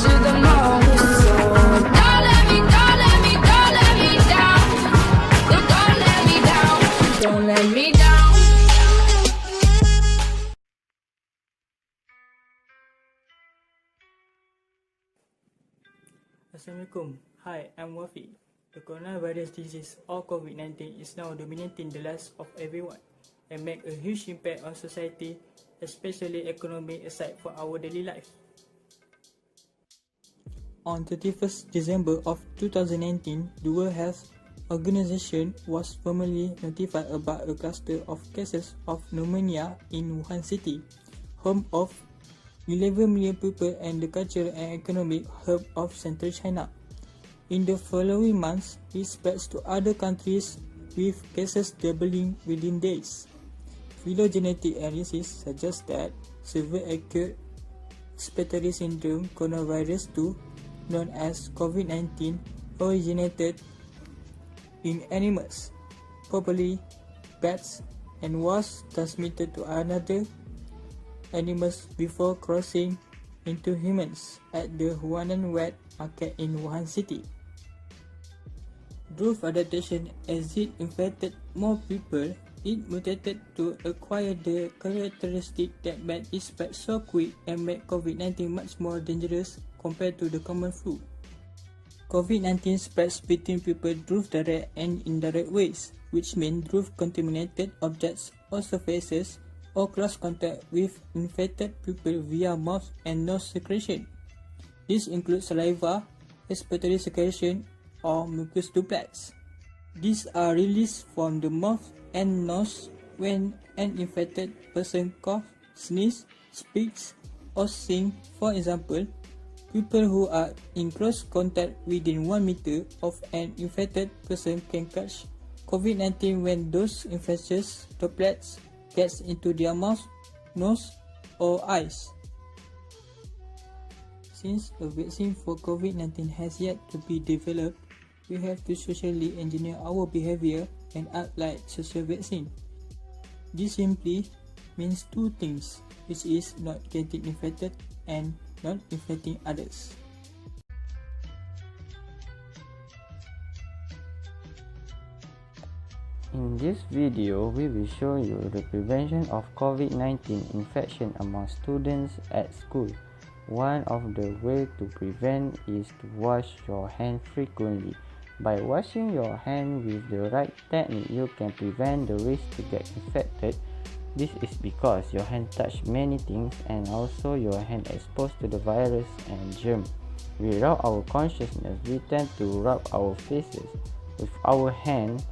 you the most. So don't let me, don't let me, don't let me down. Don't let me down. Don't let me down. Assalamualaikum. Hi, I'm Wafi. The coronavirus disease or COVID-19 is now dominating the lives of everyone and make a huge impact on society, especially economy aside from our daily life. On 31st December of 2019, the World Health Organization was formally notified about a cluster of cases of pneumonia in Wuhan City, home of 11 million people and the cultural and economic hub of central China. In the following months, it spreads to other countries with cases doubling within days. Phylogenetic analysis suggests that severe acute respiratory syndrome coronavirus 2, known as COVID-19, originated in animals, probably bats, and was transmitted to another animals before crossing into humans at the Huanan Wet Market in Wuhan City. Through adaptation, as it infected more people, it mutated to acquire the characteristic that made it spread so quick and made COVID-19 much more dangerous compared to the common flu. COVID-19 spreads between people through direct and indirect ways, which mean through contaminated objects or surfaces or close contact with infected people via mouth and nose secretion. This includes saliva, respiratory secretion, or mucous droplets. These are released from the mouth and nose when an infected person coughs, sneezes, speaks, or sings. For example, people who are in close contact within 1 meter of an infected person can catch COVID-19 when those infectious droplets gets into their mouth, nose, or eyes. Since a vaccine for COVID-19 has yet to be developed, we have to socially engineer our behavior and act like social vaccine. This simply means two things, which is not getting infected and not infecting others. In this video, we will show you the prevention of COVID-19 infection among students at school. One of the ways to prevent is to wash your hands frequently. By washing your hands with the right technique, you can prevent the risk to get infected. This is because your hand touch many things and also your hand exposed to the virus and germ. Without our consciousness, we tend to rub our faces with our hand,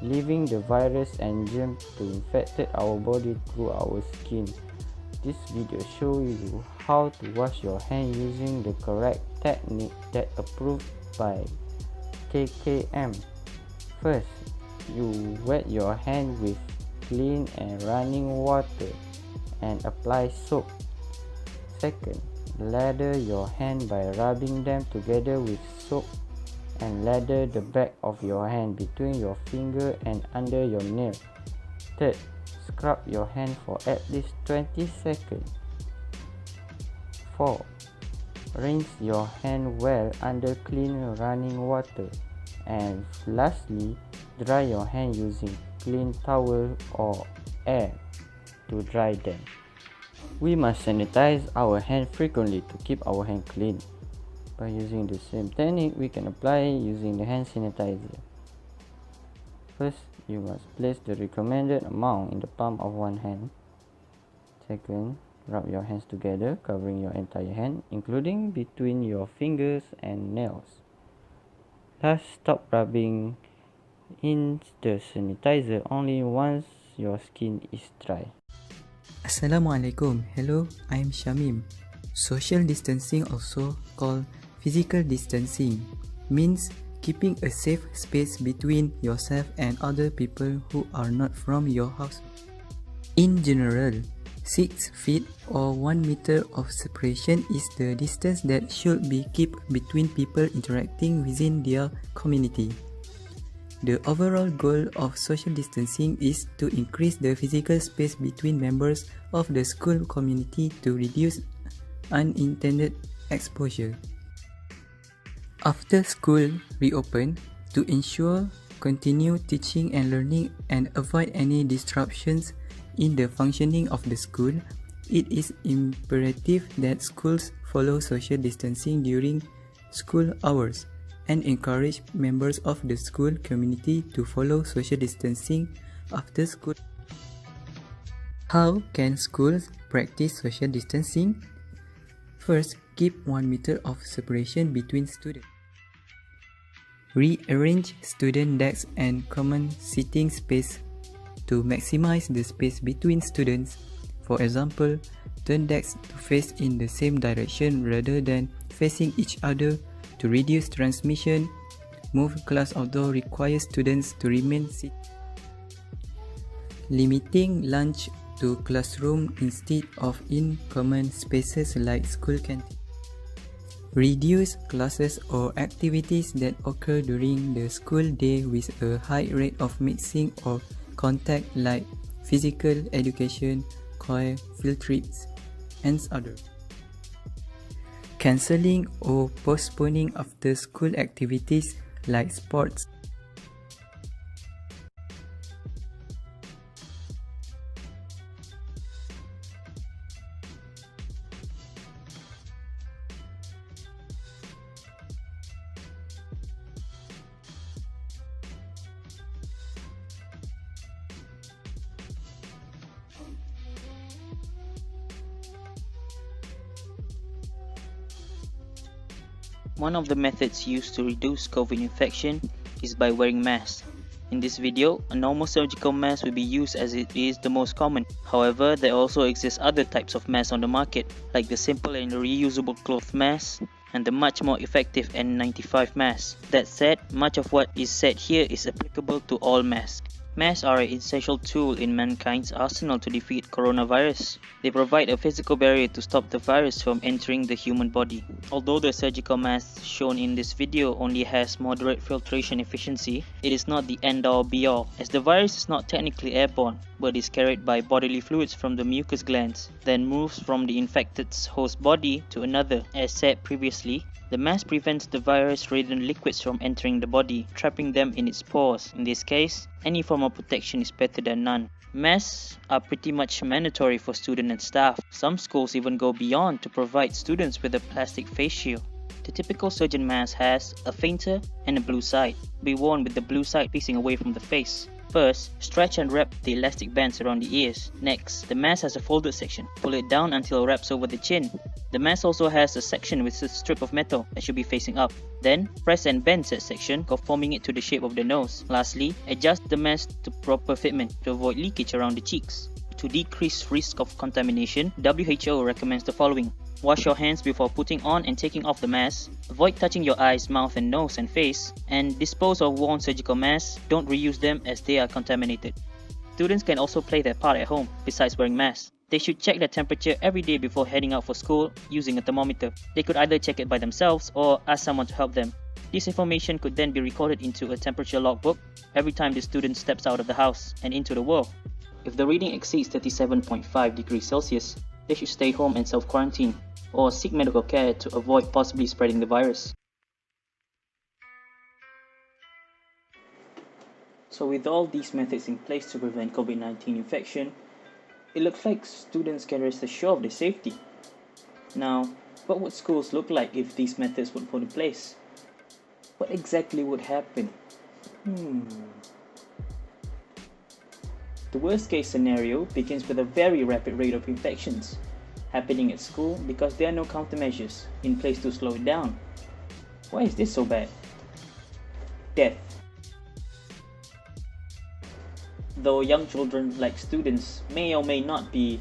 leaving the virus and germ to infect our body through our skin. This video shows you how to wash your hand using the correct technique that approved by KKM. First, you wet your hand with clean and running water and apply soap. Second, lather your hand by rubbing them together with soap and lather the back of your hand between your finger and under your nail. Third, scrub your hand for at least 20 seconds. 4. Rinse your hand well under clean running water. And lastly, dry your hand using clean towel or air to dry them. We must sanitize our hand frequently to keep our hand clean. By using the same technique, we can apply using the hand sanitizer. First, you must place the recommended amount in the palm of one hand. Second, rub your hands together, covering your entire hand, including between your fingers and nails. Last, stop rubbing in the sanitizer only once your skin is dry. Assalamualaikum. Hello, I'm Shamim. Social distancing, also called physical distancing, means keeping a safe space between yourself and other people who are not from your house. In general, 6 feet or 1 meter of separation is the distance that should be kept between people interacting within their community. The overall goal of social distancing is to increase the physical space between members of the school community to reduce unintended exposure. After school reopen, to ensure continue teaching and learning and avoid any disruptions in the functioning of the school, it is imperative that schools follow social distancing during school hours and encourage members of the school community to follow social distancing after school. How can schools practice social distancing? First, keep 1 meter of separation between students. Rearrange student desks and common seating space to maximize the space between students. For example, turn desks to face in the same direction rather than facing each other to reduce transmission. Move class outdoor requires students to remain seated. Limiting lunch to classroom instead of in common spaces like school canteen. Reduce classes or activities that occur during the school day with a high rate of mixing or contact like physical education, choir, field trips, and others. Cancelling or postponing after school activities like sports. One of the methods used to reduce COVID infection is by wearing masks. In this video, a normal surgical mask will be used as it is the most common. However, there also exist other types of masks on the market, like the simple and reusable cloth mask and the much more effective N95 mask. That said, much of what is said here is applicable to all masks. Masks are an essential tool in mankind's arsenal to defeat coronavirus. They provide a physical barrier to stop the virus from entering the human body. Although the surgical mask shown in this video only has moderate filtration efficiency, it is not the end-all be-all, as the virus is not technically airborne, but is carried by bodily fluids from the mucous glands, then moves from the infected's host body to another. As said previously, the mask prevents the virus-ridden liquids from entering the body, trapping them in its pores. In this case, any form of protection is better than none. Masks are pretty much mandatory for students and staff. Some schools even go beyond to provide students with a plastic face shield. The typical surgeon mask has a fainter and a blue side. Be worn with the blue side facing away from the face. First, stretch and wrap the elastic bands around the ears. Next, the mask has a folded section. Pull it down until it wraps over the chin. The mask also has a section with a strip of metal that should be facing up. Then, press and bend said section, conforming it to the shape of the nose. Lastly, adjust the mask to proper fitment to avoid leakage around the cheeks. To decrease risk of contamination, WHO recommends the following. Wash your hands before putting on and taking off the mask. Avoid touching your eyes, mouth and nose and face. And dispose of worn surgical masks. Don't reuse them as they are contaminated. Students can also play their part at home besides wearing masks. They should check their temperature every day before heading out for school using a thermometer. They could either check it by themselves or ask someone to help them. This information could then be recorded into a temperature logbook every time the student steps out of the house and into the world. If the reading exceeds 37.5 degrees Celsius, they should stay home and self-quarantine or seek medical care to avoid possibly spreading the virus. So with all these methods in place to prevent COVID-19 infection, it looks like students can rest assured of their safety. Now, what would schools look like if these methods were put in place? What exactly would happen? The worst case scenario begins with a very rapid rate of infections happening at school because there are no countermeasures in place to slow it down. Why is this so bad? Death. Though young children, like students, may or may not be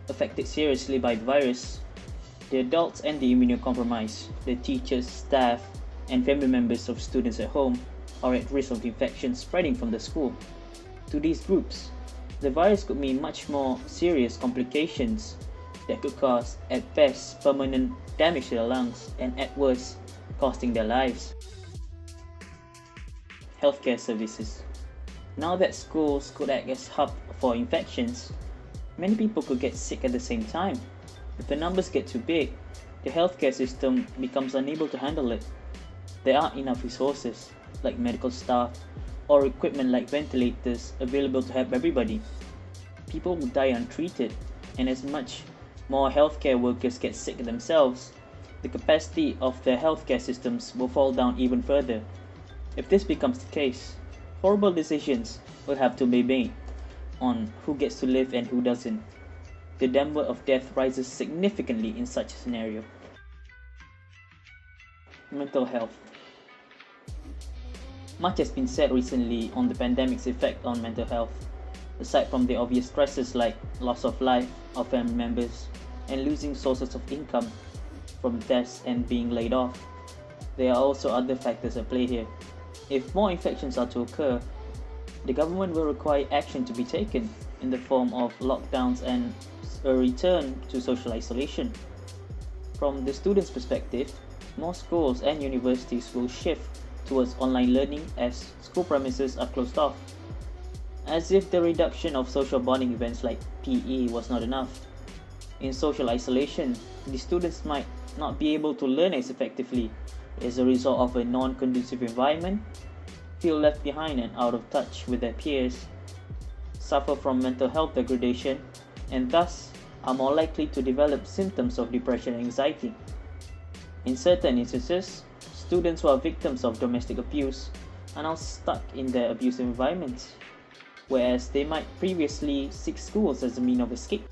affected seriously by the virus, the adults and the immunocompromised, the teachers, staff, and family members of students at home are at risk of infection spreading from the school. To these groups, the virus could mean much more serious complications that could cause, at best, permanent damage to the lungs and at worst, costing their lives. Healthcare services. Now that schools could act as hub for infections, many people could get sick at the same time. If the numbers get too big, the healthcare system becomes unable to handle it. there aren't enough resources like medical staff or equipment like ventilators available to help everybody. People will die untreated, and as much more healthcare workers get sick themselves, the capacity of their healthcare systems will fall down even further. If this becomes the case, horrible decisions will have to be made on who gets to live and who doesn't. The number of deaths rises significantly in such a scenario. Mental health. Much has been said recently on the pandemic's effect on mental health. Aside from the obvious stresses like loss of life of family members and losing sources of income from deaths and being laid off, there are also other factors at play here. If more infections are to occur, the government will require action to be taken in the form of lockdowns and a return to social isolation. From the students' perspective, more schools and universities will shift towards online learning as school premises are closed off. As if the reduction of social bonding events like PE was not enough. In social isolation, the students might not be able to learn as effectively as a result of a non-conducive environment, feel left behind and out of touch with their peers, suffer from mental health degradation, and thus are more likely to develop symptoms of depression and anxiety. In certain instances, students who are victims of domestic abuse are now stuck in their abusive environments, whereas they might previously seek schools as a means of escape.